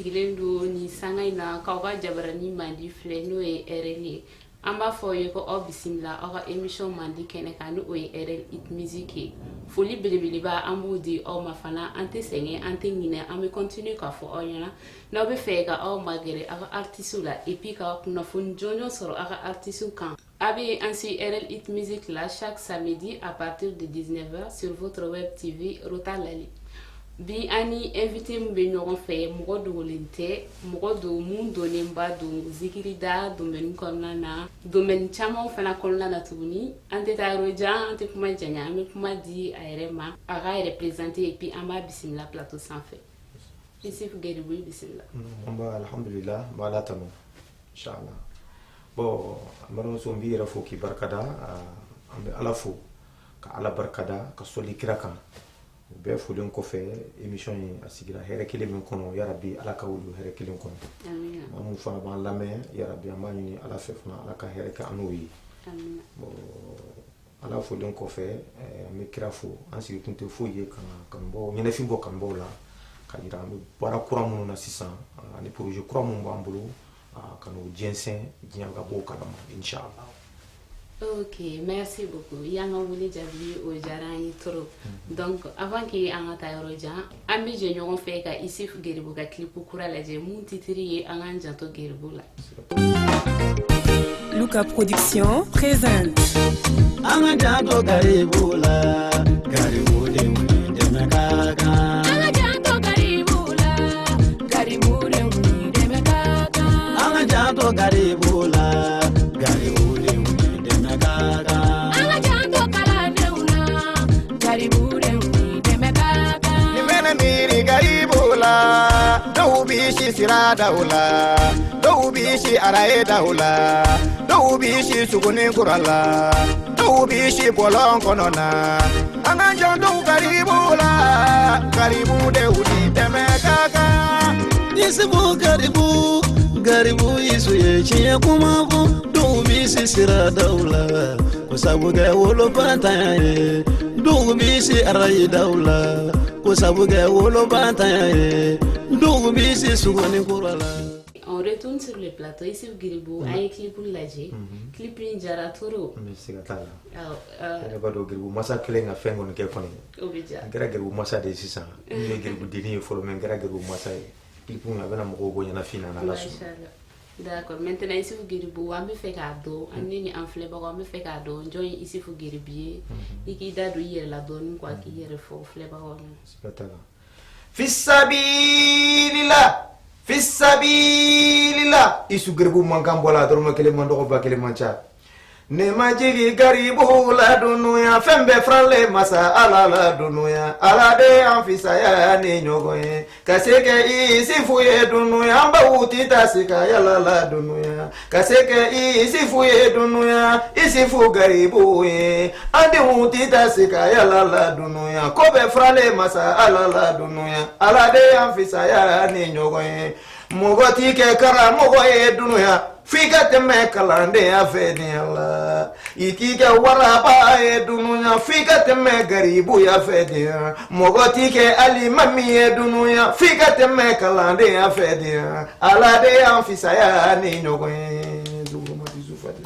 sigilen do ni sanga ina k'aw ka jabarani mandi filɛ n'o ye RL ye an b'a fɔ aw ye ko aw bisimila aw ka émission mandi kɛnɛ kan n'o ye RL Hit Music ye foli belebeleba an b'o di aw ma fana an tɛ sɛgɛn an tɛ ɲinɛ an bɛ continuer k'a fɔ aw ɲɛna n'aw bɛ fɛ ka aw magɛrɛ aw ka artistes la et puis ka kunnafoni jɔnjɔn sɔrɔ aw ka artistes kan a bɛ an si RL Hit Music la chaque samedi à partir de 19h sur votre web TV Rota Lali. Bi ani invité mun bɛ ɲɔgɔn fɛ mɔgɔ dogolen tɛ mɔgɔ do mun donnenba don zikirida domaine kɔnɔna na domaine caman fana kɔnɔna na tuguni an tɛ taa yɔrɔ jan an tɛ kuma janya an bɛ kuma di a yɛrɛ ma a ka yɛrɛ présenter et puis an b'a bisimila plateau sanfɛ Isuf Geribu bisimila. An b'a alhamdulillah n b'a ala tanu inshallah bon an balimamuso n b'i yɛrɛ fo k'i barikada an bɛ ala fo ka ala barikada ka sɔli kira kan. U bɛɛ folen kɔfɛ émission in a sigira hɛrɛ kelen min kɔnɔ yarabi ala ka wuli hɛrɛ kelen kɔnɔ an mun fana b'an lamɛn yarabi an b'a ɲini ala fɛ fana ala ka hɛrɛ kɛ an n'o ye bon ala folen kɔfɛ an bɛ kira fo an sigi kun tɛ foyi ye kanubɔ ɲɛnɛfin bɔ kanubɔw la ka yira an bɛ baara kura minnu na sisan ani projet kura minnu b'an bolo ka n'o jɛnsɛn diɲɛ ka bɔ o kalama inshallah. Ok, merci beaucoup. Yanga wuli jabi o diyara an ye trop. Donc avant que an ka taa yɔrɔ jan an bɛ jɛ ɲɔgɔn fɛ ka Isuf Geribu ka clip kura lajɛ mun titiri ye an k'an janto Geribu la. Luca Production présente. An ka janto Geribu la, Geribu de wuli dɛmɛ ka kan. An ka janto Geribu la, Geribu de wuli dɛmɛ ka kan. An ka janto Geribu la, Geribu. Dɔw b'i si sira dawla dɔw b'i si araye dawla dɔw b'i si suguni kura la dɔw b'i si bɔlɔn kɔnɔ na an ka janto Geribu la Geribu de wuli dɛmɛ ka kan Isufu Geribu Isu ye tiɲɛ kuma fɔ dɔw b'i si sira dawla ko sabu kɛ wolobatan ye dɔw b'i si araye dawla ko sabu kɛ wolobatan ye dɔw b'i si suguni kura la. On retourne sur le plateau Isuf Geribu an ye clip lajɛ clip in jara trop. N bɛ se ka t'a la yɛrɛ b'a dɔn Geribu masa kelen ka fɛn kɔni kɛ kɔni o bɛ diya n kɛra Geribu masa de ye sisan n ye Geribu denni ye fɔlɔ mais n kɛra Geribu masa ye clip in a bɛna mɔgɔw bɔ ɲɛnafin na n'Ala sɔnna. D'accord, maintenant Isuf Geribu an bɛ fɛ k'a dɔn an ni an filɛbagaw an bɛ fɛ k'a dɔn jɔn ye Isuf Geribu ye i k'i da don i yɛrɛ la dɔɔni quoi k'i yɛrɛ fɔ filɛbagaw ɲɛna. Fisabilillah Isu Geribu mankan bɔla dɔrɔmɛ kelen man dɔgɔ ba kelen man ca ne ma jigi Geribu la dunuya fɛn bɛɛ faralen masa ala la dunuya ala de an fisaya ni ɲɔgɔn ye ka se kɛ Isufu ye dunuya an baw ti taa se ka yala la dunuya ka se kɛ Isufu ye dunuya Isufu Geribu ye an denw ti taa se ka yala la dunuya ko bɛɛ faralen masa ala la dunuya ala de an fisaya ni ɲɔgɔn ye mɔgɔ ti kɛ karamɔgɔ ye dunuya f'i ka tɛmɛ kalandenya fɛ ni Ala i k'i kɛ waraba ye dunuya f'i ka tɛmɛ Geribuya fɛ ni mɔgɔ ti kɛ alimami ye dunuya f'i ka tɛmɛ kalandenya fɛ ni Ala de y'an fisaya ni ɲɔgɔn ye Zugurumati Zufati.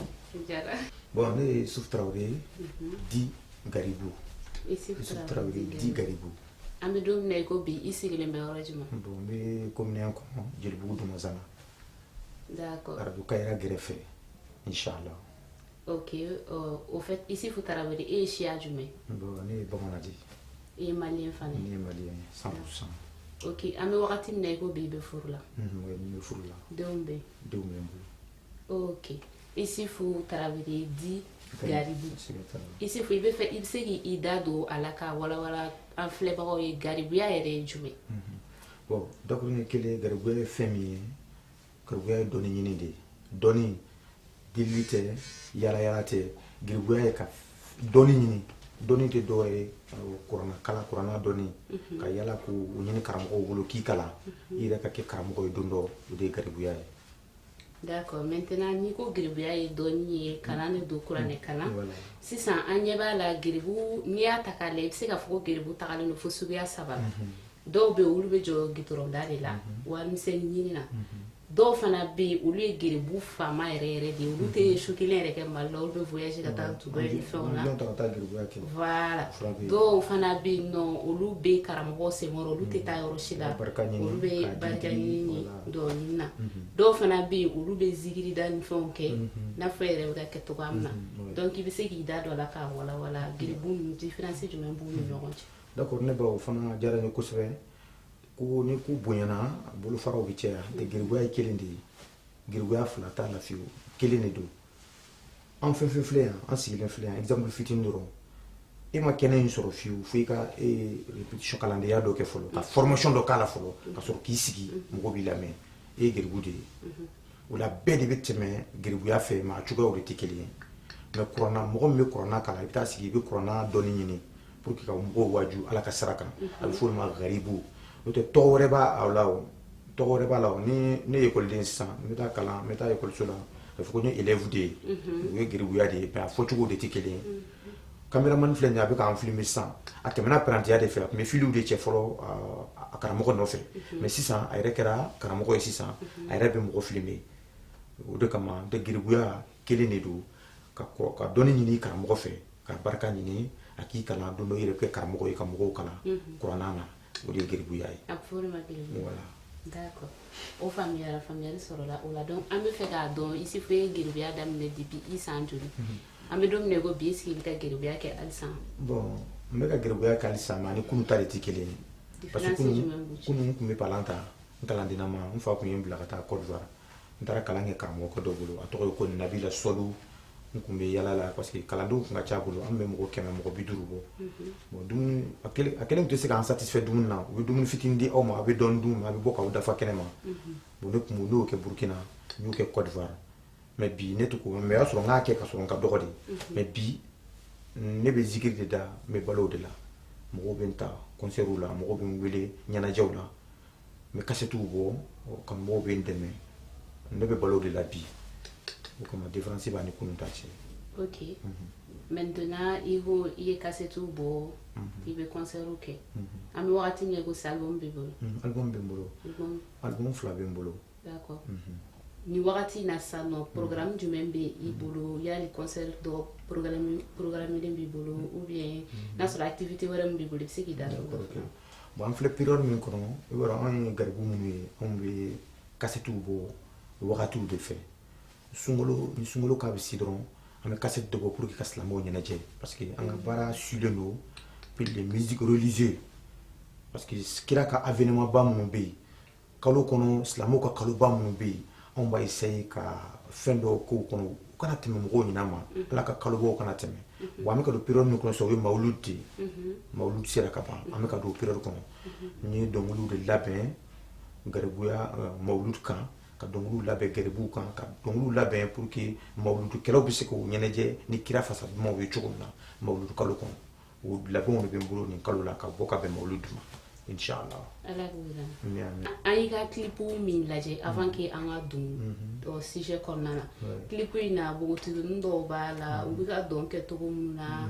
Bon ne ye Isuf Traoré di Geribu. Isuf Traoré di Geribu. An bɛ don min na i ko bi i sigilen bɛ yɔrɔ jumɛn? Bon n bɛ commune kɔnɔ Jelibugu Dumazana. D'accord. Radio Kayira gɛrɛfɛ inshallah. Ok, au fait Isuf Traoré e ye siya jumɛn? Bon ne ye bamanan de ye. I ye maliyɛn fana ye? Ne ye maliyɛn ye 100%. Ok, an bɛ wagati min na i ko bi i bɛ furu la? Oui, n bɛ furu la. Denw bɛ yen? Denw bɛ n bolo. Ok, Isuf Traoré di Geribu. Isuf i bɛ se k'i da don a la ka walawala an filɛbagaw ye Geribuya yɛrɛ ye jumɛn? Bon dakuruɲɛ kelen Geribuya ye fɛn min ye Geribuya ye dɔnni ɲini de ye dɔnni dilili tɛ yala yala tɛ Geribuya ye ka dɔnni ɲini dɔnni tɛ dɔwɛrɛ ye kuranna dɔnni ka yala k'o ɲini karamɔgɔw bolo k'i kalan i yɛrɛ ka kɛ karamɔgɔ ye don dɔ o de ye Geribuya ye. D'accord, maintenant n'i ko Geribuya ye dɔnni ye kalan de don kuranɛ kalan sisan an ɲɛ b'a la Geribu n'i y'a ta k'a lajɛ i bɛ se k'a fɔ ko Geribu tagalen don fo suguya 3 dɔw bɛ olu bɛ jɔ gitɔrɔnda de la warimisɛnnin ɲini na dɔw fana bɛ yen olu ye geribu faama yɛrɛ yɛrɛ de olu tɛ su kelen yɛrɛ kɛ Mali la olu bɛ voyage ka taa Dubaï ni fɛnw na voilà dɔw fana bɛ yen nɔ olu bɛ karamɔgɔ senkɔrɔ olu tɛ taa yɔrɔ si la olu bɛ barika ɲini dɔɔnin na dɔw fana bɛ yen olu bɛ zikiri da ni fɛnw kɛ n'a fɔ yɛrɛ bɛ ka kɛ cogoya min na donc i bɛ se k'i da dɔ la k'a walawala geribu ninnu différence jumɛn b'u ni ɲɔgɔn cɛ. d'accord ne baw fana diyara n ye kosɛbɛ ko ni ku bonyana bolofaraw bɛ caya de geribuya ye kelen de ye geribuya fila t'a la fiyewu kelen de don an fɛn fɛn filɛ yan an sigilen filɛ yan exemple fitinin dɔrɔn e ma kɛnɛ in sɔrɔ fiyewu fo i ka répétition kalandenya dɔ kɛ fɔlɔ ka formation dɔ k'a la fɔlɔ ka sɔrɔ k'i sigi mɔgɔ b'i lamɛn e ye geribu de ye o la bɛɛ de bɛ tɛmɛ geribuya fɛ maa cogoyaw de tɛ kelen ye mais kuranna mɔgɔ min bɛ kuranna kalan i bɛ taa sigi i bɛ kuranna dɔnni ɲini pour que ka mɔgɔw waju ala ka sira kan a bɛ fɔ o ma garibu n'o tɛ tɔgɔ wɛrɛ b'a la o tɔgɔ wɛrɛ b'a la o ni ne ye ekɔliden sisan n bɛ taa kalan n bɛ taa ekɔliso la a bɛ fɔ ko n ye élève de ye o ye geribuya de ye mais a fɔcogo de tɛ kelen ye caméraman filɛ nin ye a bɛ k'an filmer sisan a tɛmɛna apprentillage de fɛ a tun bɛ filiw de cɛ fɔlɔ a karamɔgɔ nɔfɛ mais sisan a yɛrɛ kɛra karamɔgɔ ye sisan a yɛrɛ bɛ mɔgɔ filmer o de kama n tɛ geribuya kelen de don ka dɔnni ɲini karamɔgɔ fɛ ka barika ɲini a k'i kalan don dɔ i yɛrɛ kɛ karamɔgɔ ye ka mɔgɔw kalan kuranna na o de ye geribuya ye. a bɛ fɔ o de ma geribu. voilà. d'accord o faamuyara faamuyali sɔrɔla o la donc an bɛ fɛ k'a dɔn i si fo ye geribuya daminɛ depuis i san joli an bɛ don min na i ko bi est-ce que i bɛ ka geribuya kɛ hali sisan. bon n bɛ ka geribuya kɛ hali sisan mais ani kunun ta de tɛ kelen ye parce que kunun tun bɛ palan ta n kalandena ma n fa tun ye n bila ka taa Côte d'Ivoire n taara kalan kɛ karamɔgɔkɛ dɔ bolo a tɔgɔ ye ko Nabila Sɔlu n tun bɛ yala la parce que kalandenw tun ka ca a bolo an bɛ mɔgɔ 100 mɔgɔ 50 bɔ bon dumuni a kelen tun tɛ se k'an satisfait dumuni na u bɛ dumuni fitinin di aw ma a bɛ dɔɔni dun a bɛ bɔ k'aw dafa kɛnɛ ma bon ne tun y'o kɛ Burkina n y'o kɛ Côte d'Ivoire mais bi ne tɛ ko mais o y'a sɔrɔ n k'a kɛ ka sɔrɔ n ka dɔgɔ de mais bi ne bɛ zikiri de da n bɛ balo o de la mɔgɔw bɛ n ta concert la mɔgɔw bɛ n wele ɲɛnajɛw la n bɛ kasetu bɔ ka mɔgɔw bɛ n dɛmɛ ne bɛ balo o de la bi. o kama différence b'a ni kunun ta cɛ. ok maintenant i ko i ye kasetu bɔ i bɛ concertw kɛ an bɛ wagati min ko sisan album b'i bolo. album bɛ n bolo album 2 bɛ n bolo. d'accord ni wagati in na sisan nɔ programme jumɛn bɛ i bolo yali concert dɔ programmelen b'i bolo ou bien n'a sɔrɔ activité wɛrɛ min b'i bolo i bɛ se k'i da don o la. bon an filɛ période min kɔnɔ i b'a dɔn an ye garibu minnu ye anw bɛ kasetu bɔ wagatiw de fɛ. ni sunkalo k'a bɛ si dɔrɔn an bɛ cassette dɔ bɔ pour que ka silamɛw ɲɛnajɛ parce que an ka baara sulen don puis les musiques religieuses parce que kira ka avènement ba minnu bɛ yen kalo kɔnɔ silamɛw ka kaloba minnu bɛ yen anw b'a essayer ka fɛn dɔ k'o kɔnɔ u kana tɛmɛ mɔgɔw ɲin'a ma ala ka kalobaw kana tɛmɛ wa an bɛ ka don période min kɔnɔ sisan o ye mawuludi de ye mawuludi sera ka ban an bɛ ka don période kɔnɔ n ye dɔnkiliw de labɛn garibuya mawuludi kan ka dɔnkiliw labɛn garibuw kan ka dɔnkiliw labɛn pour que mawuludikɛlaw bɛ se k'o ɲɛnajɛ ni kira fasa dumanw ye cogo min na mawuludu kalo kɔnɔ o labɛnw de bɛ n bolo nin kalo la ka bɔ ka bɛn mawuludu ma inchallah. ala k'o jira an y'i ka clipu min lajɛ avant que an ka don sujet kɔnɔna na clipu in na npogotiginin dɔw b'a la u bɛ ka dɔn kɛ cogo min na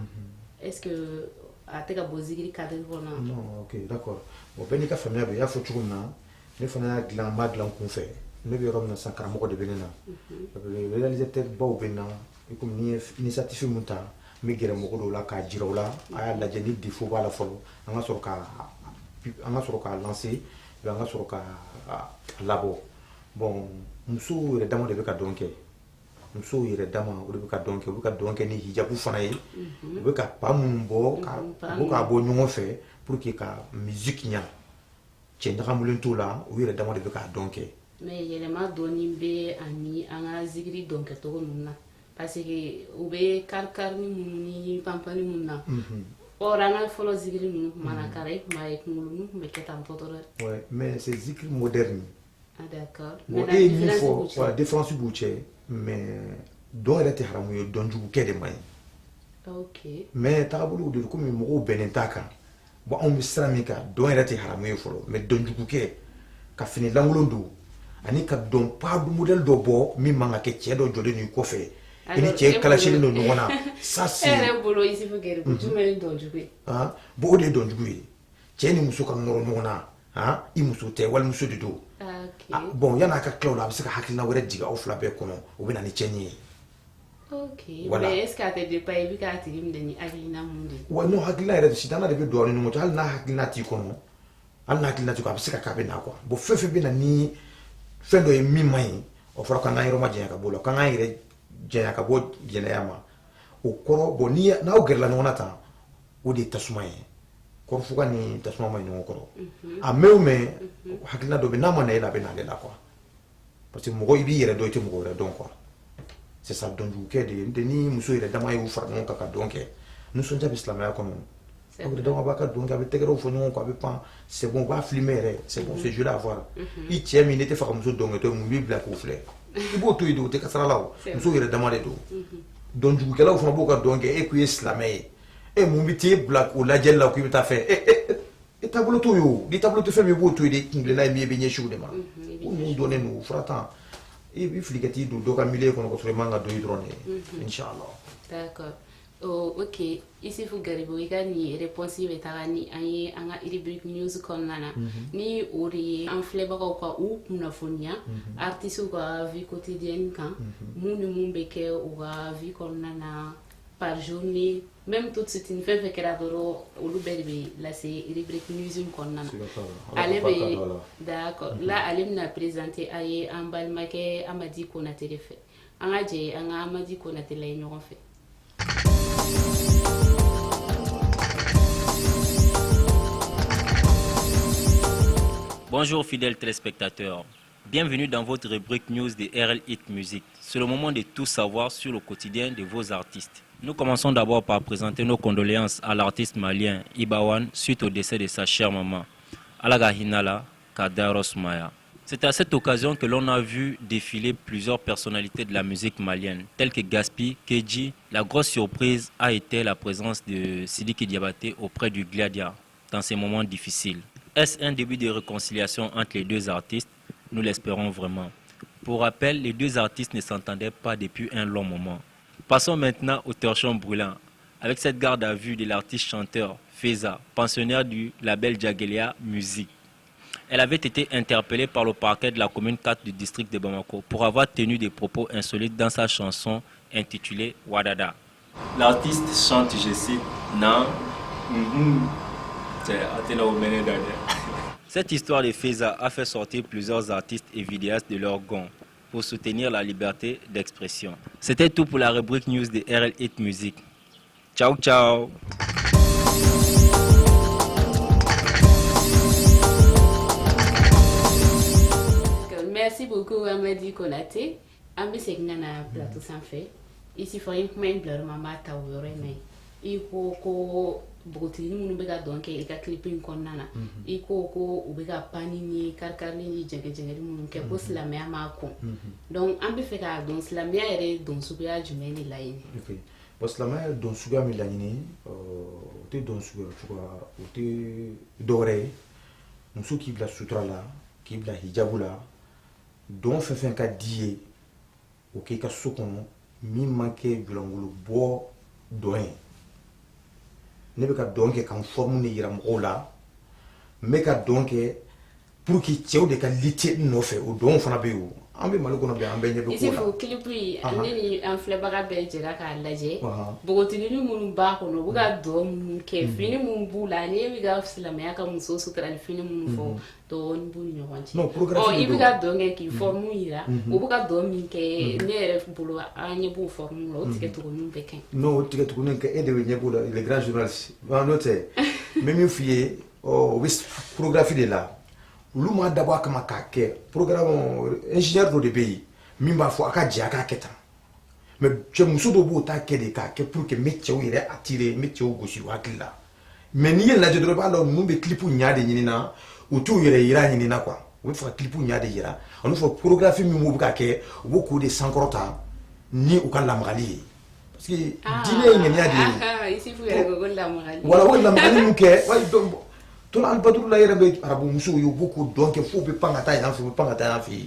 est-ce que a tɛ ka bɔ zikiri cadre kɔnɔ. non ok d'accord bon bɛɛ n'i ka faamuya don i y'a fɔ cogo min na ne fana y'a dilan n b'a dilan kun fɛ. ne bɛ yɔrɔ min na sisan karamɔgɔ de bɛ ne na réalisateur baw bɛ na i komi ni ye initiative min ta n bɛ gɛrɛ mɔgɔ dɔw la k'a jira u la a y'a lajɛ ni défaut b'a la fɔlɔ an ka sɔrɔ k'a lancer an ka sɔrɔ k'a labɔ bon musow yɛrɛ dama de bɛ ka dɔn kɛ musow yɛrɛ dama o de bɛ ka dɔn kɛ u bɛ ka dɔn kɛ ni hijabu fana ye u bɛ ka pa minnu bɔ k'a bɔ ɲɔgɔn fɛ pour que ka musique ɲa cɛ ɲagamulen t'o la u yɛrɛ dama de bɛ k'a dɔn kɛ. mais yɛlɛma dɔɔni bɛ ani an ka zikiri dɔn kɛcogo ninnu na parce que u bɛ kari-kari minnu ni panpani minnu na or an ka fɔlɔ zikiri ninnu tun mana kara i tun b'a ye kunkolo ninnu tun bɛ kɛ tan tɔ dɛ. ouais mais c'est zikiri moderne. ah d'accord. bon e ye min fɔ voilà différence b'u cɛ mais dɔn yɛrɛ tɛ haramu ye dɔn jugukɛ de man ɲi. ok mais taabolow de don komi mɔgɔw bɛnnen t'a kan bon anw bɛ sira min kan dɔn yɛrɛ tɛ haramu ye fɔlɔ mais dɔn jugukɛ ka fini lankolon don ani ka dɔn pas du modèle dɔ bɔ min man ka kɛ cɛ dɔ jɔlen n'i kɔfɛ i ni cɛ kalasilen don ɲɔgɔn na ça c'est. e yɛrɛ bolo i si fɔ gɛrɛ jumɛn ye dɔnjugu ye. bon o de ye dɔnjugu ye cɛ ni muso ka nɔrɔ ɲɔgɔn na han I muso tɛ walimuso de don bon yana ka tila o la a bɛ se ka hakilina wɛrɛ jigin aw fila bɛɛ kɔnɔ o bɛ na ni cɛnni ye voilà mais est-ce que a tɛ dépend i bɛ k'a tigi minɛ ni hakilina mun de wa non hakilina yɛrɛ sitana de bɛ don aw ni ɲɔgɔn cɛ hali n'a hakilina t'i kɔnɔ hali n'a hakilina t'i kɔnɔ a bɛ se ka k'a bɛ na quoi bon fɛn fɛn bɛ na ni fɛn dɔ ye min man ɲi o fɔra k'an k'an yɔrɔ ma janya ka bɔ o la k'an k'an yɛrɛ janya ka bɔ jɛnɛya ma o kɔrɔ bon ni n'aw gɛrɛla ɲɔgɔn na tan o de ye tasuma ye kɔrɔfuga ni tasuma ma ɲɔgɔn kɔrɔ a mɛn o mɛn hakilina dɔ bɛ n'a ma na e la a bɛ na ale la quoi parce que mɔgɔ I b'i yɛrɛ dɔn I tɛ mɔgɔ wɛrɛ dɔn quoi c'est ça dɔnjugukɛ de ye n'o tɛ ni muso yɛrɛ dama y'u fara ɲɔgɔn kan ka dɔn kɛ nisɔndiya bɛ silamɛya kɔnɔ aw yɛrɛ dama b'a ka dɔn kɛ a bɛ tɛgɛrɛw fɔ ɲɔgɔn kɔ a bɛ pan c'est bon u b'a filmer yɛrɛ c'est bon c'est joli à voir I cɛ min ne tɛ fɛ ka muso dɔn kɛ to mun b'i bila k'o filɛ I b'o to yen de o tɛ kasara la o muso yɛrɛ dama de don dɔnjugukɛlaw fana b'o ka dɔn kɛ e kun ye silamɛ ye mun bɛ t'e bila o lajɛli la k'i bɛ taa fɛ e taabolo t'o ye o ni taabolo tɛ fɛn min I b'o to yen de kun tilenna ye min ye I bɛ ɲɛsin o de ma o ninnu dɔnnen don o fura tan I bɛ fili ka t'i don dɔ ka milieu kɔnɔ ka sɔrɔ I man ka don yen dɔrɔn de inchallah d'accord ok Isufu Garibu I ka nin réponse bɛ taga ni an ye an ka rubrique news kɔnɔna na ni o de ye an filɛbagaw ka u kunnafoniya artistes ka vie quotidienne kan mun ni mun bɛ kɛ u ka vie kɔnɔna na par journée même tout de suite ni fɛn fɛn kɛra dɔrɔn olu bɛɛ de bɛ lase rubrique news kɔnɔna na ale bɛ d'accord là ale bɛna présenter a ye an balimakɛ Amadi Konate de fɛ an ka jɛ an ka Amadi Konate lajɛ ɲɔgɔn fɛ. Bonjour fidèles téléspectateurs, bienvenue dans votre rubrique news de RL Hit Music. C'est le moment de tout savoir sur le quotidien de vos artistes. Nous commençons d'abord par présenter nos condoléances à l'artiste malien Ibawan suite au décès de sa chère maman, Alaga Hinala Kadaros Maya. C'est à cette occasion que l'on a vu défiler plusieurs personnalités de la musique malienne, telles que Gaspi, Keji. La grosse surprise a été la présence de Sidiki Diabaté auprès du Gladia dans ces moments difficiles. Est-ce un début de réconciliation entre les deux artistes? Nous l'espérons vraiment. Pour rappel, les deux artistes ne s'entendaient pas depuis un long moment. Passons maintenant au torchon brûlant. Avec cette garde à vue de l'artiste chanteur Feza, pensionnaire du label Jagelia Music. Elle avait été interpellée par le parquet de la commune 4 du district de Bamako pour avoir tenu des propos insolites dans sa chanson intitulée Wadada. L'artiste chante, je cite, Non. Cette histoire de Feza a fait sortir plusieurs artistes et vidéastes de leur gond pour soutenir la liberté d'expression. C'était tout pour la rubrique news de RL Hit Music. Ciao, ciao. Merci beaucoup Amadi Konate. Ambi segna na plateau sans fait. Ici faut une main blur mama ta wore mai. Iko ko botini munu bega donke e ka clipping konnana. Iko ko ubega panini karkarni ni jenge munu ke ko slamia ma ko. Donc ambi fe ka don slamia ere don subiya jumeni laini. OK. Bon slamia don subiya mi laini te don subiya chuka te dore. Muso ki bla sutra la, ki bla hijabu la. Don fɛn ka di ye o k'i ka so kɔnɔ min man kɛ jɔlɔngolo bɔ dɔn ye ne bɛ ka dɔn kɛ k'an forme de yira mɔgɔw la n bɛ ka dɔn kɛ pour que cɛw de ka lite nɔfɛ o dɔn fana bɛ yen o an bɛ Mali kɔnɔ bi an bɛ ɲɛ bɛ ko la ici faut clip yi ne ni an filɛbaga bɛɛ jɛra k'a lajɛ bogotigini minnu b'a kɔnɔ u bɛ ka dɔn minnu kɛ fini minnu b'u la ni e bɛ ka silamɛya ka muso suturali fini minnu fɔ dɔɔnin b'u ni ɲɔgɔn cɛ i bɛ ka dɔn kɛ k'i forme yira u bɛ ka dɔn min kɛ ne yɛrɛ bolo an ɲɛ b'o forme la o tigɛtuguninw bɛ kɛ non o tigɛtugunin kɛ e de bɛ ɲɛ b'o la les grands journalistes n'o tɛ n bɛ min f'i ye o bɛ chorégraphie de la olu ma dabɔ a kama k'a kɛ programme ingénieur dɔ de bɛ yen min b'a fɔ a ka jɛ a k'a kɛ tan mais cɛ muso dɔ b'o ta kɛ de k'a kɛ pour que n bɛ cɛw yɛrɛ attirer n bɛ cɛw gosi u hakili la mais n'i ye lajɛ dɔrɔn i b'a dɔn ninnu bɛ clip ɲa de ɲini na u t'u yɛrɛ yira ɲini na quoi u bɛ fɛ ka clip ɲa de yira olu fɔ chorégraphie min b'u bɛ ka kɛ u b'o k'o de sankɔrɔta ni u ka lamagali ye parce que diinɛ ye ŋaniya de ye voilà o lamagali min kɛ wa dɔn tona alibaduru la yɛrɛ bɛ arabu musow ye u b'o k'o dɔn kɛ f'u bɛ pan ka taa yan fɛ u bɛ pan ka taa yan fɛ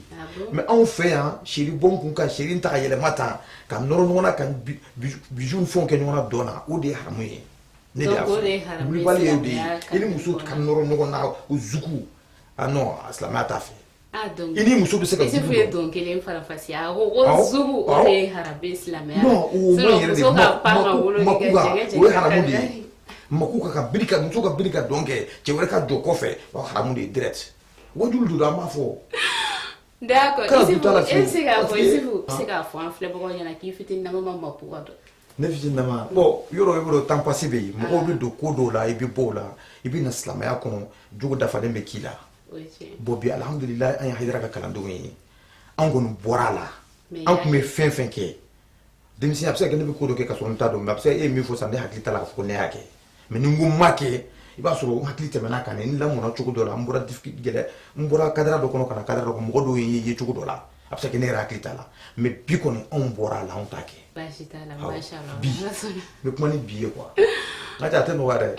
mais anw fɛ yan seri bɔ n kun ka seri ta ka yɛlɛma tan ka nɔrɔ ɲɔgɔn na ka bijou ni fɛnw kɛ ɲɔgɔn na dɔn na o de ye haramu ye ne de y'a fɔ wulibali ye o de ye i ni muso ka nɔrɔ ɲɔgɔn na o zugu ah non silamɛya t'a fɛ i ni muso bɛ se ka zugu dɔn don kelen fara fasi a ko zugu o de ye harabe silamɛya non o ma yɛrɛ de makuga o ye haramu de ye makuga ka birika muso ka birika dɔn kɛ cɛ wɛrɛ ka jɔ kɔfɛ o haramu de ye direct wajulu don an b'a fɔ d'accord i bɛ se k'a fɔ an filɛbagaw ɲɛna k'i fitinin nama ma makuga dɔn ne fitinin nama bon yɔrɔ i b'a dɔn temps passé bɛ yen mɔgɔw bɛ don ko dɔw la i bɛ bɔ o la i bɛ na silamɛya kɔnɔ jogo dafalen bɛ k'i la bon bi alhamdulilayi an ye Hayidara ka kalandenw ye an kɔni bɔra a la an tun bɛ fɛn fɛn kɛ denmisɛn a bɛ se ka kɛ ne bɛ ko dɔ kɛ ka sɔrɔ n t'a dɔn mais a bɛ se ka e ye min fɔ sisan ne hakili t'a la k'a fɔ ko ne y'a kɛ mais ni n ko n ma kɛ i b'a sɔrɔ n hakili tɛmɛna kan n lamɔna cogo dɔ la n bɔra kadira dɔ kɔnɔ ka na kadira dɔ kɔnɔ mɔgɔ dɔw ye cogo dɔ la a bɛ se ka kɛ ne yɛrɛ hakili t'a la mais bi kɔni anw bɔra a la anw t'a kɛ bi n bɛ kuma ni bi ye quoi n ka cɛ a tɛ nɔgɔya dɛ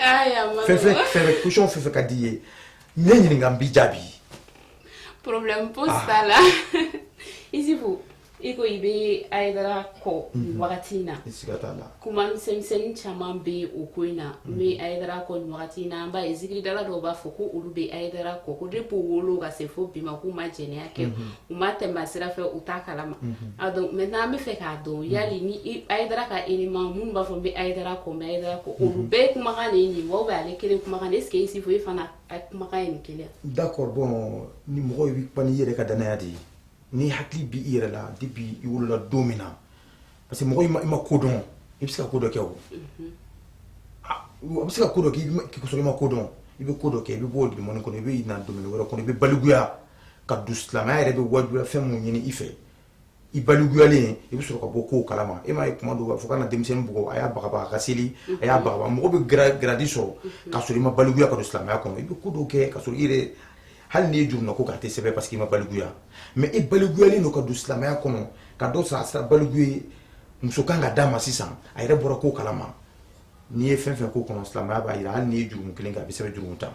fɛn question fɛn fɛn ka di i ye n ye ɲininka n b'i jaabi problème pose t'a la Isufu i ko i bɛ Hayidara kɔ nin wagati in na siga t'a la kuma misɛnmisɛnnin caman bɛ o ko in na n bɛ Hayidara kɔ nin wagati in na an b'a ye zikiridala dɔw b'a fɔ ko olu bɛ Hayidara kɔ ko depuis u wolo ka se fo bi ma k'u ma jɛnɛya kɛ u ma tɛmɛ sira fɛ u t'a kalama a donc maintenant an bɛ fɛ k'a dɔn yali ni Hayidara ka élément minnu b'a fɔ n bɛ Hayidara kɔ n bɛ Hayidara kɔ olu bɛɛ ye kumakan de ye nin wa ou bien ale kelen kumakan est ce que Isufu e fana a kumakan ye nin kelen d'accord bon ni mɔgɔ i bɛ kuma n'i yɛrɛ ka danaya de ye ni hakili b'i yɛrɛ la depuis i wolola don min na parce que mɔgɔ i ma ko dɔn i bɛ se ka ko dɔ kɛ o a bɛ se ka ko dɔ kɛ k'i sɔrɔ i ma ko dɔn i bɛ ko dɔ kɛ i bɛ bɔ o dimani kɔnɔ i bɛ na domaine wɛrɛ kɔnɔ i bɛ balikuya ka don silamɛya yɛrɛ bɛ wajibiya fɛn mun ɲini i fɛ i balikuyalen i bɛ sɔrɔ ka bɔ kow kalama e m'a ye kuma dɔw fo ka na denmisɛnnin bugɔ a y'a bagabaga a ka seli a y'a bagabaga mɔgɔ bɛ gradi sɔrɔ k'a sɔrɔ i ma balikuya ka don silamɛya kɔnɔ i bɛ ko dɔw kɛ ka sɔrɔ i yɛrɛ hali n'i ye juruna ko k'a tɛ sɛbɛn parce que i ma balikuya mais i balikuyalen don ka don silamɛya kɔnɔ ka dɔ sɔrɔ a sera baliku ye muso kan ka d'a ma sisan a yɛrɛ bɔra ko kalama n'i ye fɛn fɛn ko kɔnɔ silamɛya b'a jira hali n'i ye jurumu kelen kɛ a bɛ sɛbɛn jurumu ta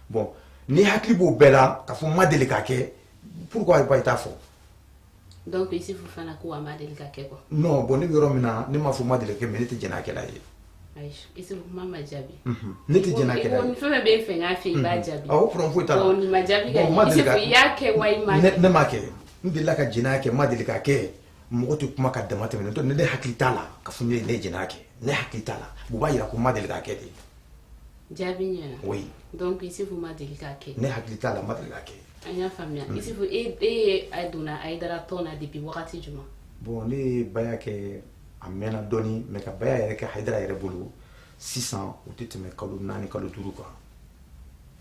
bon ni hakili b'o bɛɛ la k'a fɔ n ma deli k'a kɛ pourquoi i t'a fɔ donc Isufu fana ko a ma deli ka kɛ quoi non bon ne bɛ yɔrɔ min na ne m'a fɔ n ma deli ka kɛ mais ne tɛ jɛn n'a kɛla ye Isufu kuma ma jaabi ne tɛ jɛn n'a kɛla ye fɛn fɛn bɛ fɛ n k'a fɛ i b'a jaabi awɔ problème foyi t'a la ni ma jaabi ka ɲɛ Isufu i y'a kɛ wa i ma kɛ ne m'a kɛ n delila ka jɛn n'a kɛ n ma deli k'a kɛ mɔgɔ tɛ kuma ka dama tɛmɛ n'o ne hakili t'a la ka fɔ ne ye jɛn n'a kɛ ne hakili t'a la o b'a jira ko n ma deli k'a kɛ de jaabi ɲɛna oui donc Isufu ma deli k'a kɛ ne hakili t'a la n ma deli k'a kɛ an y'a faamuya Isufu e ye donna Hayidara tɔn na depuis wagati jumɛn bon ne ye baya kɛ a mɛnna dɔɔni mais ka baya yɛrɛ kɛ Hayidara yɛrɛ bolo sisan o tɛ tɛmɛ kalo 4 kalo 5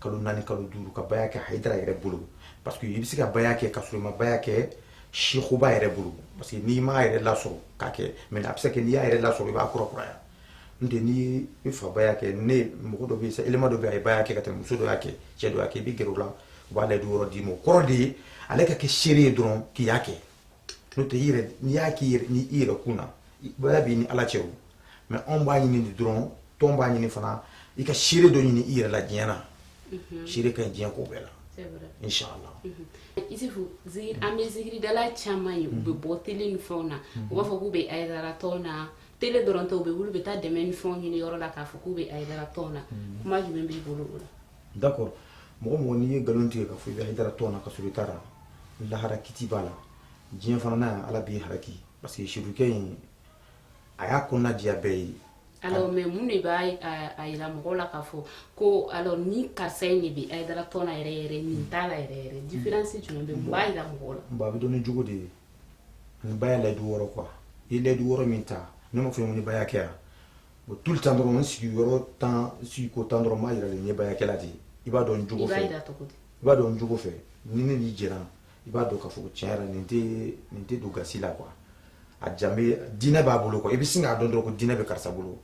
kan kalo 4 kalo 5 ka baya kɛ Hayidara yɛrɛ bolo parce que i bɛ se ka baya kɛ ka sɔrɔ i ma baya kɛ Shekuba yɛrɛ bolo parce que n'i m'a yɛrɛ lasɔrɔ k'a kɛ mais a bɛ se ka kɛ n'i y'a yɛrɛ lasɔrɔ i b'a kurakuraya n'o tɛ n'i ye fa baya kɛ ne mɔgɔ dɔ bɛ yen élément dɔ bɛ yen a ye baya kɛ ka tɛmɛ muso dɔ y'a kɛ cɛ dɔ y'a kɛ i bɛ gɛrɛ o la u b'a lajɛ yɔrɔ d'i ma o kɔrɔ de ye ale ka kɛ seere ye dɔrɔn k'i y'a kɛ n'o tɛ i yɛrɛ n'i y'a kɛ ni i yɛrɛ kun na baya b'i ni Ala cɛ o mais anw b'a ɲini de dɔrɔn tɔn b'a ɲini fana i ka seere dɔ ɲini i yɛrɛ la diɲɛ na seere ka ɲi diɲɛ ko bɛɛ la inshallah Isufu an bɛ zikiridala caman ye u bɛ bɔ télé ni fɛnw na u b'a fɔ k'u bɛ Hayidara tɔn na télé dɔrɔn tɛ u bɛ wuli u bɛ taa dɛmɛ ni fɛnw ɲini yɔrɔ la k'a fɔ k'u bɛ Hayidara tɔn na kuma jumɛn b'i bolo o la d'accord mɔgɔ mɔgɔ n'i ye nkalon tigɛ k'a fɔ i bɛ Hayidara tɔn na ka sɔrɔ i t'a la lahara kiti b'a la diɲɛ fana na Ala b'i haraki parce que sirikɛ in a y'a kɔnɔna diya bɛɛ ye alors mais mun de b'a yira mɔgɔw la k'a fɔ ko alors ni karisa in de bɛ Hayidara tɔn na yɛrɛ yɛrɛ nin t'a la yɛrɛ yɛrɛ différence jumɛn bɛ mun b'a yira mɔgɔw la bon a bɛ dɔn ni jogo de ye ani baya layidu wɔɔrɔ quoi i ye layidu wɔɔrɔ min ta ne m'a fɔ n ko n ye baya kɛ yan bon tout le temps dɔrɔn n sigiyɔrɔ 10 sigiko 10 dɔrɔn n b'a yira de n ye baya kɛla de ye i b'a dɔn jogo fɛ i b'a yira cogo di i b'a dɔn jogo fɛ ni ne n'i jɛra i b'a dɔn k'a fɔ tiɲɛ yɛrɛ nin tɛ don gasi la quoi a jan bɛ diinɛ b'a bolo quoi i bɛ sin k'a dɔn dɔrɔn ko diinɛ bɛ karisa bolo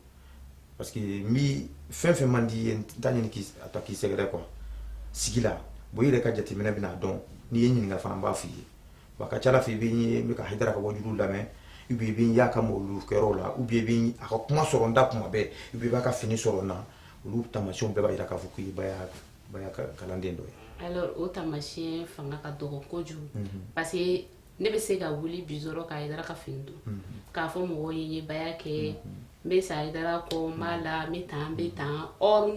parce que mi fɛn fɛn man di ye n t'a ɲini k'i sɛgɛrɛ quoi sigi la bon i yɛrɛ ka jateminɛ bɛna dɔn n'i ye ɲininka fana n b'a f'i ye bon a ka ca Ala fɛ i bɛ n bɛ ka Hayidara ka wajuliw lamɛn ou bien i bɛ n y'a ka mawulu kɛyɔrɔ la ou bien i bɛ a ka kuma sɔrɔ n da kuma bɛɛ ou bien i b'a ka fini sɔrɔ n na olu taamasiyɛnw bɛɛ b'a jira k'a fɔ k'i ye baya kalanden dɔ ye alors o taamasiyɛn fanga ka dɔgɔ kojugu parce que ne bɛ se ka wuli bi dɔrɔn ka Hayidara ka fini don k'a fɔ mɔgɔw ye n ye baya kɛ mais ça aidera ko mala metan or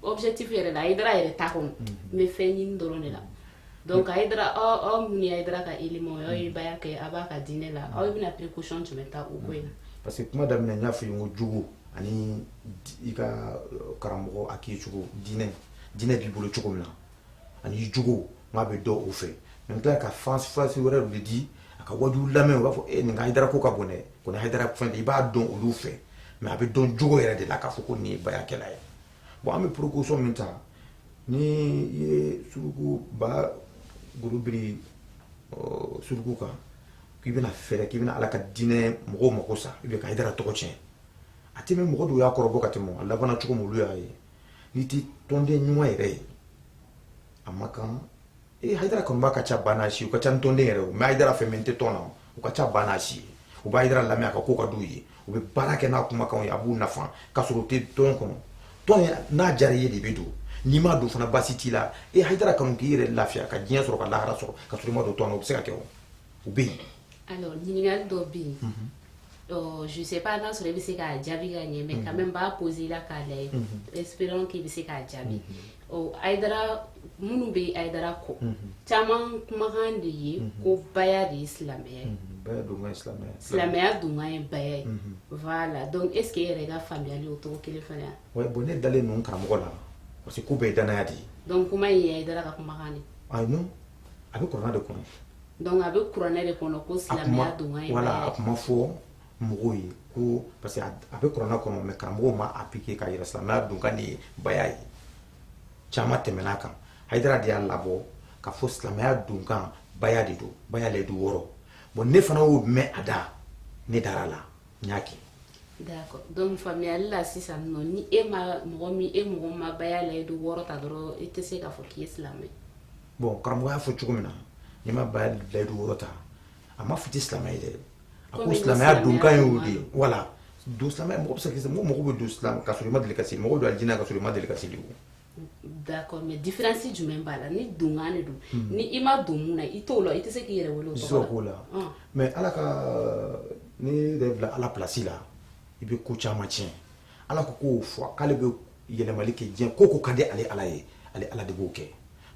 objectif yɛrɛ la aidera yɛrɛ ta kɔnɔ mais fɛn ɲini dɔrɔn de la donc aidera mun ye aidera ka élément o ye baya kɛ a b'a ka diinɛ la aw bɛna précaution jumɛn ta o ko in na parce que kuma daminɛ n y'a fɔ i ye n ko jogo ani i ka karamɔgɔ a k'i cogo diinɛ b'i bolo cogo min na ani jogo n k'a bɛ dɔn o fɛ mais n tila ka fansi wɛrɛ de di a ka waju lamɛn u b'a fɔ nin ka Haidara ko ka bon dɛ ko nin Haidara fɛn i b'a dɔn olu fɛ mais a bɛ dɔn jogo yɛrɛ de la k'a fɔ ko nin ye bayakɛla ye bon an bɛ précaution min ta ni i ye suruku ba gurubiri suruku kan k'i bɛna fɛɛrɛ k'i bɛna ala ka diinɛ mɔgɔw mako sa i bɛ ka Haidara tɔgɔ tiɲɛ a tɛ mɛn mɔgɔ dɔw y'a kɔrɔbɔ ka tɛmɛ a labanna cogo min olu y'a ye n'i tɛ tɔnden ɲuman yɛrɛ ye a ma kan Haidara kɔni b'a ka ca banna si u ka ca ni tɔnden yɛrɛ o mais Haidara fɛn min tɛ tɔn na u ka ca banna si u b'a Haidara lamɛn a ka ko ka d'u ye u bɛ baara kɛ n'a kumakanw ye a b'u nafa k'a sɔrɔ u tɛ tɔn kɔnɔ tɔn n'a diyara i ye de bɛ don n'i m'a don fana basi t'i la Haidara kanu k'i yɛrɛ lafiya ka diɲɛ sɔrɔ ka lahara sɔrɔ ka sɔrɔ i ma don tɔn na o bɛ se ka kɛ o u bɛ yen alors ɲininkali dɔ bɛ yen je sais pas n'a sɔrɔ i bɛ se k'a jaabi ka ɲɛ mais quand même b'a poser la k'a lajɛ espérons k'i bɛ se k'a jaabi Haidara minnu bɛ Haidara kɔ caman kumakan de ye ko baya de ye silamɛya ye baya donkan ye silamɛya donkan ye baya ye voilà donc est ce que e yɛrɛ ka faamuyali o cogo kelen fana yan ouais bon ne dalen ninnu karamɔgɔ la parce que ko bɛɛ ye danaya de ye donc kuma in ye Haidara ka kumakan de ayi non a bɛ kuranɛ de kɔnɔ donc a bɛ kuranɛ de kɔnɔ ko silamɛya donkan ye baya ye voilà a kuma fɔ mɔgɔw ye ko parce que a bɛ kuranɛ kɔnɔ mais karamɔgɔw ma appliquer k'a yira silamɛya donkan de ye baya ye caman tɛmɛn'a kan Haidara de y'a labɔ k'a fɔ silamɛya donkan baya de don baya layidu 6 bon ne fana y'o mɛn a da ne dara la n y'a kɛ d'accord donc faamuyali la sisan nɔ ni mɔgɔ ma baya layidu 6 ta dɔrɔn i tɛ se k'a fɔ k'i ye silamɛ bon karamɔgɔ y'a fɔ cogo min na n'i ma baya layidu 6 ta a ma fɔ i tɛ silamɛ ye dɛ a ko silamɛya donkan y'o de ye voilà don silamɛya mɔgɔ bɛ se ka kɛ mɔgɔ bɛ don silamɛ ka sɔrɔ i ma deli ka seli mɔgɔ bɛ don alijinɛ ka sɔrɔ i ma deli ka seli d'accord mais différence jumɛn b'a la ni donkan de don ni i ma don mun na i t'o la i tɛ se k'i yɛrɛ wele o tɔgɔ la mais ala ka ni yɛrɛ bila ala place la i bɛ ko caman tiɲɛ ala ko k'o fɔ k'ale bɛ yɛlɛmali kɛ diɲɛ ko ko ka di ale ala ye ale ala de b'o kɛ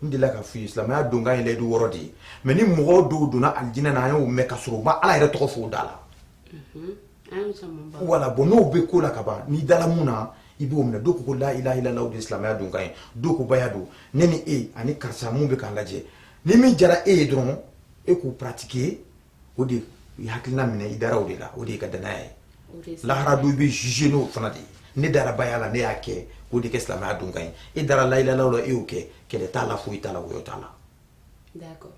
n delila k'a f'i ye silamɛya donkan ye layidu 6 de ye mais ni mɔgɔ dɔw donna alijinɛ na an y'o mɛn ka sɔrɔ u ma ala yɛrɛ tɔgɔ fɔ o da la voilà bon n'o bɛ ko la ka ban n'i dala mun na i b'o minɛ dɔw ko la ilaha illallah de silamɛya donkan ye dɔw ko baya don ne ni e ani karisa mun bɛ k'an lajɛ ni min diyara e ye dɔrɔn e k'o pratiquer o de i hakilina minɛ i dara o de la o de ye ka danaya ye lahara don i bɛ juger n'o fana de ye ne dara baya la ne y'a kɛ k'o de kɛ silamɛya donkan ye e dara la ilaha illallah la e y'o kɛ kɛlɛ t'a la foyi t'a la woyo t'a la d'accord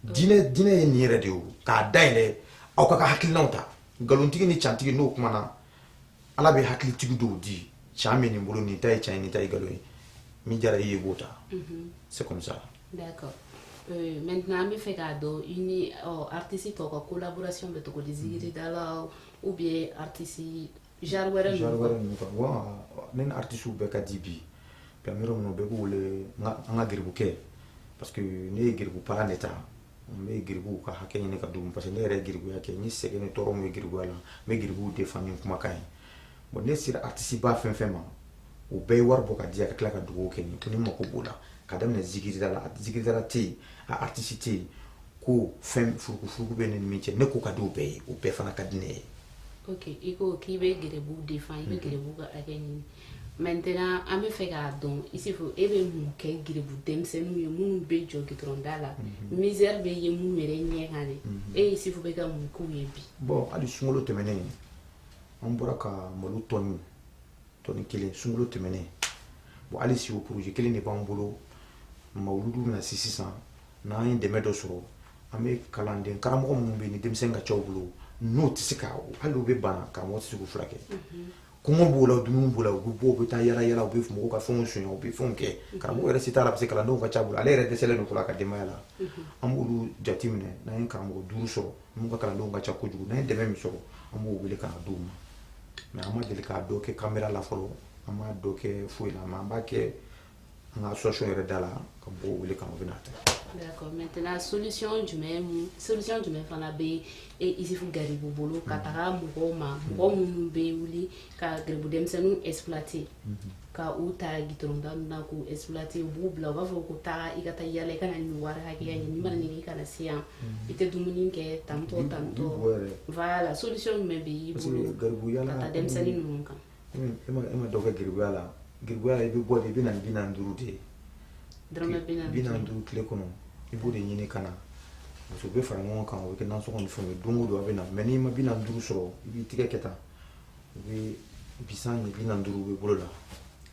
diinɛ ye nin yɛrɛ de ye k'a dayɛlɛ aw ka hakilinaw ta nkalonitigi ni cantigi n'o kumana ala bɛ hakilitigi dɔw di can bɛ nin bolo nin ta ye can ye nin ta ye nkalon ye min diyara i ye b'o ta c'est comme ça d'accord maintenant an bɛ fɛ k'a dɔn i ni artiste tɔw ka collaboration bɛ cogo di zigiridala ou bien artiste genre wɛrɛ ninnu kan wa ne ni artiste bɛɛ ka di bi permiro minnu bɛɛ b'u wele an ka giribukɛ parce que ne ye giribu palan de ta n bɛ giribuw ka hakɛ ɲini ka d'u ma parce que ne yɛrɛ ye giribuya kɛ n ye sɛgɛn ni tɔɔrɔ min ye giribuya la n bɛ giribuw défend ni kumakan ye bon ne sera artiste ba fɛn fɛn ma o bɛɛ ye wari bɔ ka di yan ka tila ka dugawu kɛ ni ni mako b'o la ka daminɛ zigiridala tɛ yen a artiste tɛ yen ko fɛn furukufuruku bɛ ne ni min cɛ ne ko ka di o bɛɛ ye o bɛɛ fana ka di ne ye ok i ko k'i bɛ giribuw défend i bɛ giribuw ka hakɛ ɲini maintenant an bɛ fɛ k'a dɔn i se fɔ e bɛ mun kɛ giribu denmisɛnninw ye minnu bɛ jɔ gitɔrɔn da la misère bɛ ye minnu yɛrɛ ɲɛ kan de e Isufu bɛ ka mun k'u ye bi bon hali sunkalo tɛmɛnen an bɔra ka malo tɔni 1 sunkalo tɛmɛnen bon hali si o projet kelen de b'an bolo mawuludu bɛna se sisan n'an ye dɛmɛ dɔ sɔrɔ an bɛ kalanden karamɔgɔ minnu bɛ yen ni denmisɛnnin ka ca u bolo n'o tɛ se ka hali u bɛ bana karamɔgɔ tɛ se k'u furakɛ kɔngɔ b'o la dumuni b'o la u bɛ bɔ u bɛ taa yala yala u bɛ mɔgɔw ka fɛnw suɲɛ u bɛ fɛnw kɛ karamɔgɔ yɛrɛ se t'a la parce que kalandenw ka ca bolo ale yɛrɛ dɛsɛlen don fɔlɔ a ka denbaya la an b'olu jate minɛ n'an ye karamɔgɔ 5 sɔrɔ minnu ka kalandenw ka ca kojugu n'an ye dɛmɛ min sɔrɔ an b'o wele ka na d'u ma mais an ma deli k'a dɔ kɛ caméra la fɔlɔ an m'a dɔ kɛ foyi la mais an b'a kɛ an ka association yɛrɛ da la ka mɔgɔw wele ka na u bɛ na ta. D'accord, maintenant solution jumɛn fana bɛ Isufu Garibu bolo ka taga mɔgɔw ma mɔgɔ minnu bɛ wuli ka Garibu denmisɛnninw exploiter ka u ta gitɔrɔnda ninnu na k'u exploiter u b'u bila u b'a fɔ ko taa i ka taa yala i ka na nin wari hakɛya ɲini n'i mana nin i kana se yan i tɛ dumuni kɛ tantɔ voilà solution jumɛn bɛ i bolo ka taa denmisɛnnin ninnu kan. E ma dɔ kɛ garibuya la i bɛ bɔ de i bɛ na 45 de ye. dɔrɔmɛ 45 tile kɔnɔ i b'o de ɲini ka na parce que u bɛ fara ɲɔgɔn kan o bɛ kɛ nasɔngɔ ni fɛnw ye don o don a bɛ na mais n'i ma 45 sɔrɔ i b'i tigɛ kɛ tan u bɛ bisan ni 45 bɛ bolo la.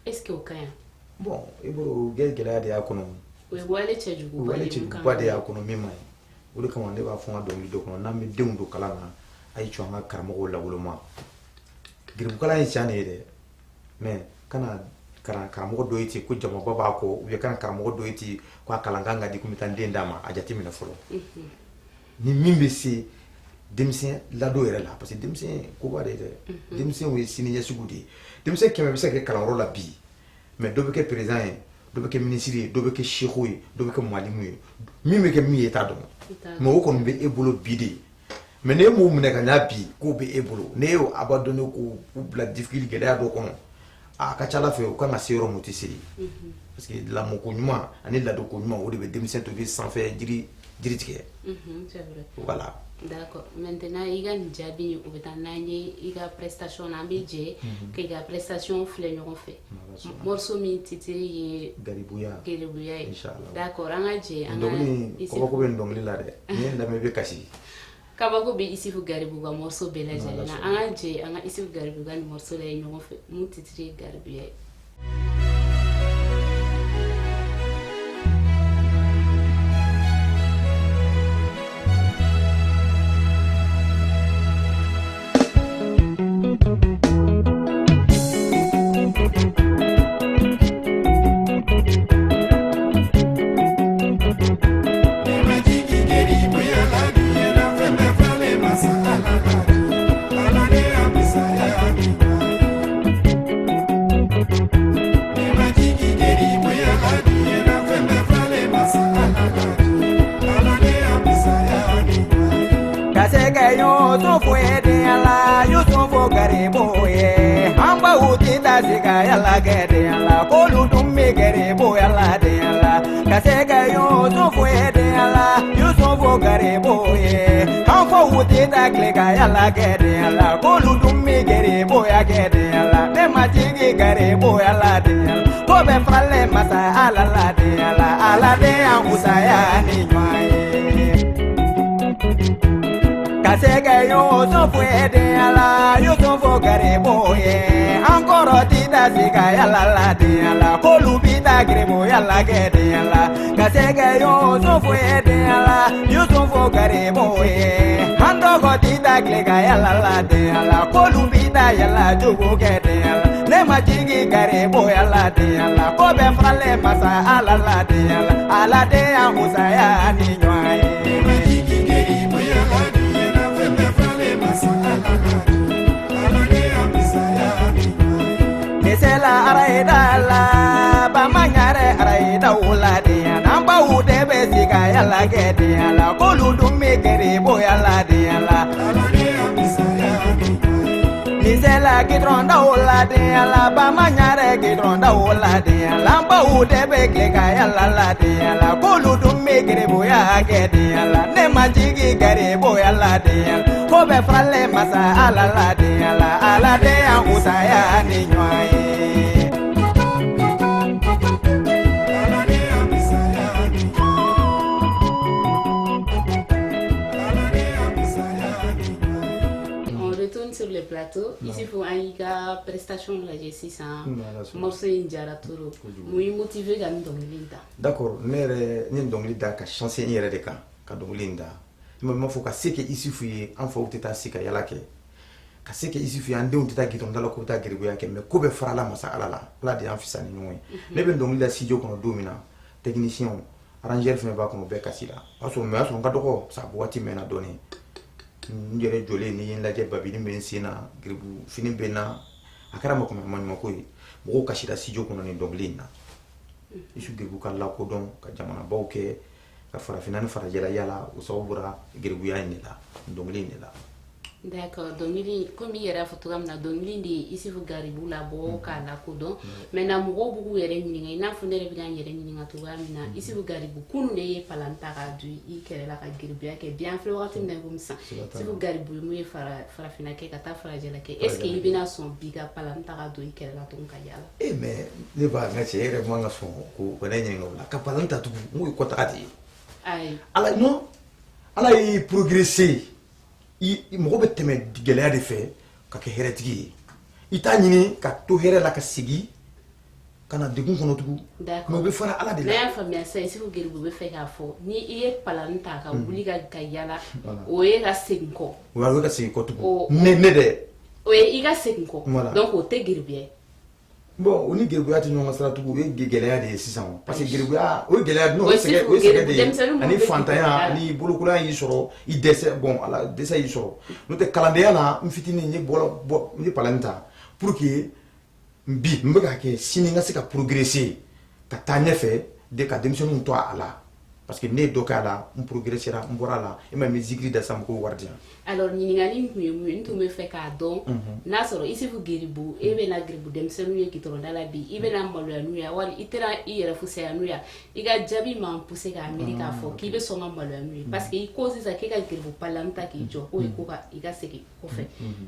est-ce que o ka ɲi. bon i b'o gɛlɛya de y'a kɔnɔ. o ye wale cɛjuguba de y'a kɔnɔ min ma ye o de kama ne b'a fɔ n ka dɔnkili dɔ kɔnɔ n'an bɛ denw don kalan na a ye cɔ an ka karamɔgɔw lawoloma garibukalan ye tiɲɛ de ye dɛ mais kana karamɔgɔ dɔ ye ten ko jamaba b'a kɔ ou bien kana karamɔgɔ dɔ ye ten ko a kalan kan ka di ko n bɛ taa n den d'a ma a jate minɛ fɔlɔ ni min bɛ se denmisɛn ladon yɛrɛ la parce que denmisɛn koba de ye dɛ denmisɛnw ye sini ɲɛsigiw de ye denmisɛn 100 bɛ se ka kɛ kalanyɔrɔ la bi mais dɔ bɛ kɛ président ye dɔ bɛ kɛ ministre ye dɔ bɛ kɛ seku ye dɔ bɛ kɛ mwalimu ye min bɛ kɛ min ye i t'a dɔn mais o kɔni bɛ e bolo bi de mais ne m'o minɛ ka ɲa bi k'o bɛ e bolo ne y'o abandonné k'u bila difficulté gɛlɛya dɔ kɔnɔ a ka ca Ala fɛ u kan ka se yɔrɔ mun tɛ se parce que lamɔko ɲuman ani ladonko ɲuman o de bɛ denmisɛn to bɛ sanfɛ jiri tigɛ. C'est vrai. Voilà. D'accord. Maintenant i ka nin jaabi o bɛ taa n'an ye i ka prestation na an bɛ jɛ k'i ka prestation filɛ ɲɔgɔn fɛ morceau min titre ye Garibuya ye. Inchallah. D'accord an ka jɛ an ka kabako bɛ nin dɔnkili la dɛ n'i ye lamɛn i bɛ kasi. kabako bɛ Isufu Garibu ka morceau bɛɛ lajɛlen na an ka jɛ an ka Isufu Garibu ka nin morceau lajɛ ɲɔgɔn fɛ mun titre ye Garibuya ye. Yalla gede yalla kolu dumme gere bo yalla de yalla kasega yo so fo de yalla yo so fo gare bo ye han fo wuti da klega yalla gede yalla kolu dumme gere bo ya gede yalla de matigi gare bo yalla de yalla ko be fralle masa ala la de yalla ala de an usaya ni nwaye kasega yo so fo de yalla yo so fo gare bo ye ankoro siga yalla la de yalla kolu bita grebo yalla gede yalla kasege yo so fo de yalla yo so fo garebo ye hando go tita klega yalla la de yalla kolu bita yalla jogo gede yalla ne majigi garebo yalla de yalla ko be fralle masa ala la de yalla ala de ya musaya ni nyoaye majigi garebo yalla de yalla fe fralle masa ala la Sela araida la ba manyare araida ula de namba ude besiga yalla gede yalla kolu dumme gere bo yalla de yalla ni sela gidronda ula de yalla ba manyare gidronda ula de yalla ba ude begega yalla la de yalla kolu dumme gere bo ya gede yalla ne majigi gere bo yalla de yalla ko be fralle masa ala la de yalla ala de an usaya ni nyoaye sur le plateau ici faut aïga prestation la justice morceau injara toro muy motivé ga ndonglinda d'accord nere ni ndonglinda ka chance ni yɛrɛ de kan ka donglinda ma fo ka seke ici fu ye an fa uteta sika yala ke ka seke ici fu an denw teta giton dala ko ta giribuya ke mais ko be farala masa alala ala de an fisani ɲɔgɔn ye ne bɛ donglinda studio kɔnɔ don min na technicien arrangeur fɛnɛ b'a kɔnɔ bɛɛ kasi la a sɔrɔ mais a sɔrɔ n ka dɔgɔ sa waati mɛnna dɔɔni n yɛrɛ jɔlen ni n lajɛ babini bɛ n sen na giribu fini bɛ n na a kɛra ma ko ye mɔgɔw kasira studio kɔnɔ ni dɔnkili in na isu geribu ka lakodɔn ka jamanabaw kɛ ka farafina ni farajɛla yala o sababu bɔra geribuya in de la dɔnkili in de la. D'accord, dɔnkili komi i yɛrɛ fɔ cogoya min na dɔnkili de ye Isufu Garibu labɔ k'a lakodɔn maintenant mɔgɔw b'u yɛrɛ ɲininka i n'a fɔ ne yɛrɛ bɛ ka n yɛrɛ ɲininka cogoya min na Isufu Garibu kunun de ye palan ta k'a don i kɛrɛ la ka geribuya kɛ bi an filɛ wagati min na i komi sisan Isufu Garibu ye mun ye farafina kɛ ka taa farajɛla kɛ est ce que i bɛna sɔn bi ka palan ta k'a don i kɛrɛ la tugun ka yala. Mais ne b'a ŋa cɛ e yɛrɛ man ka sɔn ko ne ɲininka o la ka palan ta tugun n ko ye kɔtaga de ye. Ayi. Ala non ala y'i progresser mɔgɔ bɛ tɛmɛ gɛlɛya de fɛ ka kɛ hɛrɛtigi ye i t'a ɲini ka to hɛrɛ la ka sigi ka na degun kɔnɔ tugun mais o bɛ fara ala de la. Ne y'a faamuya sisan Isufu Garibu bɛ fɛ k'a fɔ ni i ye palan ta ka wuli ka yala o ye ka segin kɔ. o ye ka segin kɔ tugun ne dɛ. o ye i ka segin kɔ donc o tɛ geribuya ye. Bon o ni geribuya tɛ ɲɔgɔn ka sira tugun o ye gɛlɛya de ye sisan parce que geribuya o ye gɛlɛya o ye sɛgɛ de ye ani fantanya ani bolokolaya y'i sɔrɔ i dɛsɛ bon ala dɛsɛ y'i sɔrɔ n'o tɛ kalandenya na n fitinin n ye palan ta pour que bi n bɛ ka kɛ sini n ka se ka progresser ka taa ɲɛfɛ de ka denmisɛnninw to a la parce que ne ye dɔ kɛ a la n progressera n bɔra a la e ma min zikiri da sisan ko wari di yan. Alors ɲininkali in tun ye mun ye n tun bɛ fɛ k'a dɔn n'a sɔrɔ Isufu Garibu e bɛna geribu denmisɛnninw ye gitɔrɔnda la bi i bɛna maloya n'u ye wali i tɛna i yɛrɛ fusaya n'u ye i ka jaabi m'an pousser k'a miiri k'a fɔ k'i bɛ sɔn ka maloya n'u ye parce que i ko sisan k'e ka geribu palan ta k'i jɔ k'o ye ko ka i ka segin kɔfɛ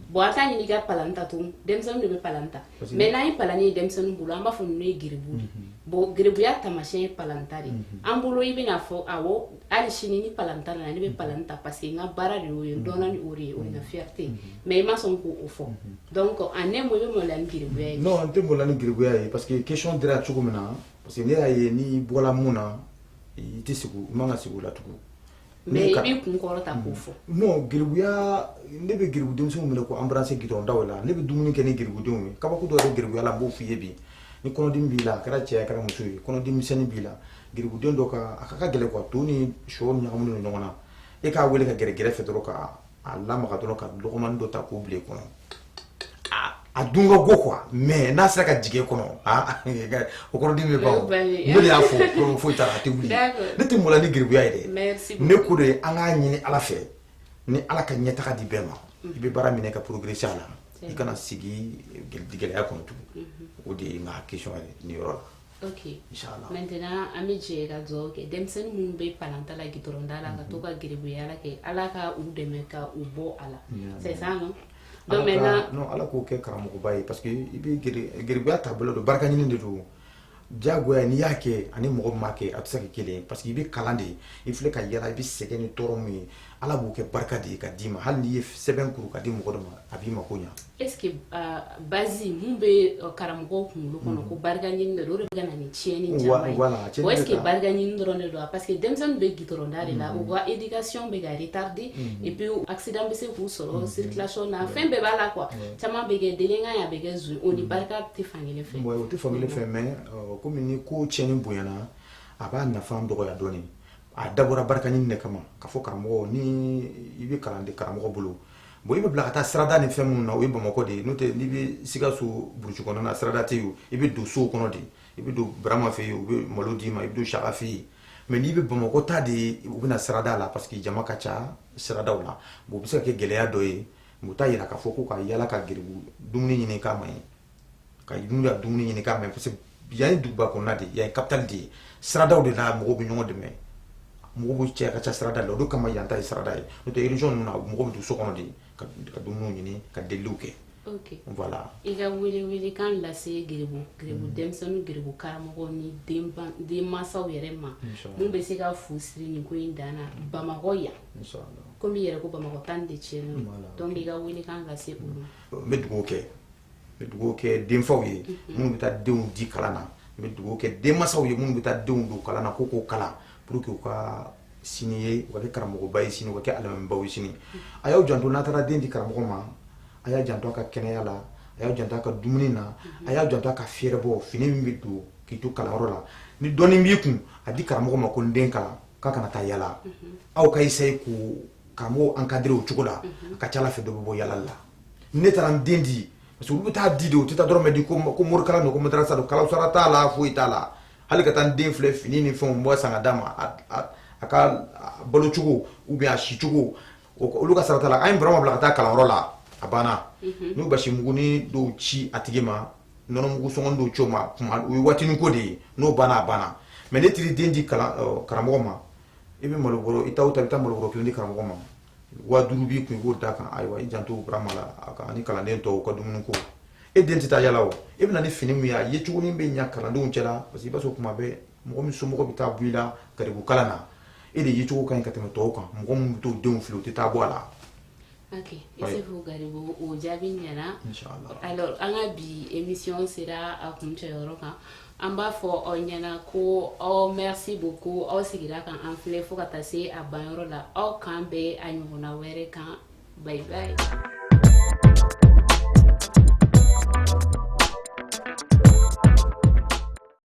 bon an t'a ɲini i ka palan ta tun denmisɛnninw de bɛ palan ta mais n'an ye palan ye denmisɛnninw bolo an b'a fɔ ninnu ye geribu de bon geribuya taamasiyɛn ye palan ta de an bolo i bɛna fɔ awɔ hali sini ni palan ta nana ne bɛ palan ta parce que n ka baara de y'o ye n dɔnna ni o de ye o ye n ka fierté mais i ma sɔn k'o fɔ donc en un mot i bɛ maloya ni geribuya ye. non n tɛ maloya ni geribuya ye parce que question dira cogo min na parce que ne y'a ye n'i bɔra mun na i tɛ sigi i man ka sigi o la tugun. mais i b'i kun kɔrɔ ta k'o fɔ. non geribuya ne bɛ geribu denmisɛnninw minɛ ko embrasser gidɔrɔndaw la ne bɛ dumuni kɛ ni geribudenw ye kabako dɔ yɛrɛ geribuya la n b'o f'i ye bi ni kɔnɔdimi b'i la a kɛra cɛ ye a kɛra muso ye kɔnɔdimi misɛnnin b'i la geribuden dɔ a ka gɛlɛn quoi to ni sɔ ɲagaminen don ɲɔgɔn na e k'a wele ka gɛrɛ gɛrɛfɛ dɔrɔn ka a lamaga dɔrɔn ka lɔgɔmani dɔ ta k'o bila i kɔnɔ a dun ka go quoi mais n'a sera ka jigin kɔnɔ o kɔnɔdimi bɛ ban o ne de y'a fɔ foyi t'a la a tɛ wuli ne tɛ maloya ni geribuya ye dɛ ne ko de an k'a ɲini ala fɛ ni ala ka ɲɛtaga di bɛɛ ma i bɛ baara minɛ ka progresser a la i kana sigi gɛlɛya kɔnɔ tugun o de ye n ka question ye nin yɔrɔ la. Ok. Maintenant, an bɛ jɛ ka dugawu kɛ denmisɛnnin minnu bɛ palanta la gitɔrɔnda la ka to ka geribuya kɛ ala ka u dɛmɛ ka u bɔ a la c'est ça non. Donc maintenant non ala k'o kɛ karamɔgɔba ye parce que i bɛ geribuya taabolo don barika ɲini de don diyagoya n'i y'a kɛ ani mɔgɔ min m'a kɛ a tɛ se ka kɛ kelen ye parce que i bɛ kalan de i filɛ ka yala i bɛ sɛgɛn ni tɔɔrɔ min ye ala b'o kɛ barika de ye ka d'i ma hali n'i ye sɛbɛn kuru ka di mɔgɔ dɔ ma a b'i mako ɲa. est-ce que base mun bɛ karamɔgɔw kunkolo kɔnɔ ko barika ɲini de don o de bɛ ka na ni tiɲɛni caman ye bon est-ce que barika ɲini dɔrɔn de don wa parce que denmisɛnnin bɛ gitɔrɔnda de la u ka éducation bɛ ka retarder et puis accident bɛ se k'u sɔrɔ circulation na fɛn bɛɛ b'a la quoi caman bɛ kɛ delinquant ye a bɛ kɛ zu o ni barika tɛ fankelen fɛ. o tɛ fankelen fɛ mais komi ni ko tiɲɛni bonyana a b'a nafa dɔgɔya dɔɔnin a dabɔra barika ɲini de kama ka fɔ karamɔgɔ ni i bɛ kalan de karamɔgɔ bolo bon i bɛ bila ka taa sirada ni fɛn minnu na o ye bamakɔ de ye n'o tɛ n'i bɛ sikaso burusi kɔnɔna na sirada tɛ yen i bɛ don sow kɔnɔ de i bɛ don barama fɛ yen u bɛ malo d'i ma i bɛ don saka fɛ yen mais n'i bɛ bamakɔ ta de u bɛna sirada la parce que jama ka ca siradaw la bon o bɛ se ka kɛ gɛlɛya dɔ ye u t'a yira k'a fɔ ko ka yala ka geribu dumuni ɲini k'a ma ɲi ka dumuni ɲini k'a ma ɲi parce que yan ye duguba kɔnɔna de yan ye capitale de ye siradaw de la mɔgɔw bɛ ɲɔgɔn dɛmɛ mɔgɔw bɛ cɛ ka ca sirada la o de kama yan ta ye sirada ye n'o tɛ région ninnu na mɔgɔw bɛ don so kɔnɔ de ka dumuniw ɲini ka deliliw kɛ. ok voilà. i ka wele kan lase geribu denmisɛnninw geribu karamɔgɔw ni denmansaw yɛrɛ ma mun bɛ se ka fu siri nin ko in dan na bamakɔ yan komi i yɛrɛ ko bamakɔ tan de tiɲɛnen donc i ka wele kan lase olu. n bɛ dugawu kɛ denfaw ye minnu bɛ taa denw di kalan na n bɛ dugawu kɛ denmansaw ye minnu bɛ taa denw don kalan na ko k'o kalan pour que u ka sini ye u ka kɛ karamɔgɔba ye sini u ka kɛ alimamibaw ye sini a y'aw janto n'a taara den di karamɔgɔ ma a y'a janto a ka kɛnɛya la a y'a janto a ka dumuni na a y'a janto a ka fiyɛrɛ bɔ fini min bɛ don k'i to kalanyɔrɔ la ni dɔɔnin b'i kun a di karamɔgɔ ma ko n den kalan k'a kana taa yala aw ka essayer k'o karamɔgɔ encadrer o cogo la a ka ca ala fɛ dɔ bɛ bɔ yala la ne taara n den di parce que olu bɛ taa di de o tɛ taa dɔrɔn mɛ di ko morikalan don ko madarasa don kalansara t'a la foyi t'a la hali ka tan den filɛ fini ni fɛnw bɔ san ka d'a ma a ka balo cogo ou bien a si cogo olu ka sarata la an ye vraiment bila ka taa kalanyɔrɔ la a banna n'u basi muguni dɔw ci a tigi ma nɔnɔ mugu sɔngɔn dɔw ci o ma kuma o ye waatinin ko de ye n'o banna a banna mais ne tiri den di karamɔgɔ ma i bɛ malobɔrɔ i ta o ta i bɛ taa malobɔrɔ kelen di karamɔgɔ ma 5000 b'i kun i b'o d'a kan ayiwa i janto burama la a kan ani kalanden tɔw ka dumuni ko e den tɛ taa yala o i bɛ na ni fini min ye a ye cogonin bɛ ɲa kalandenw cɛla parce que i b'a sɔrɔ kuma bɛɛ mɔgɔ min somɔgɔ bɛ taa bɔ i la garibu kalan na e de ye cogo ka ɲi ka tɛmɛ tɔw kan mɔgɔ min bɛ t'o denw fili o tɛ taa bɔ a la. Ok, ese fo garibu o jaabi ɲɛna. Inshallah. Alors an ka bi émission sera a kuncɛyɔrɔ kan an b'a fɔ aw ɲɛna ko aw merci beaucoup aw sigira kan an filɛ fo ka taa se a banyɔrɔ la aw kan bɛɛ a ɲɔgɔnna wɛrɛ kan bye bye.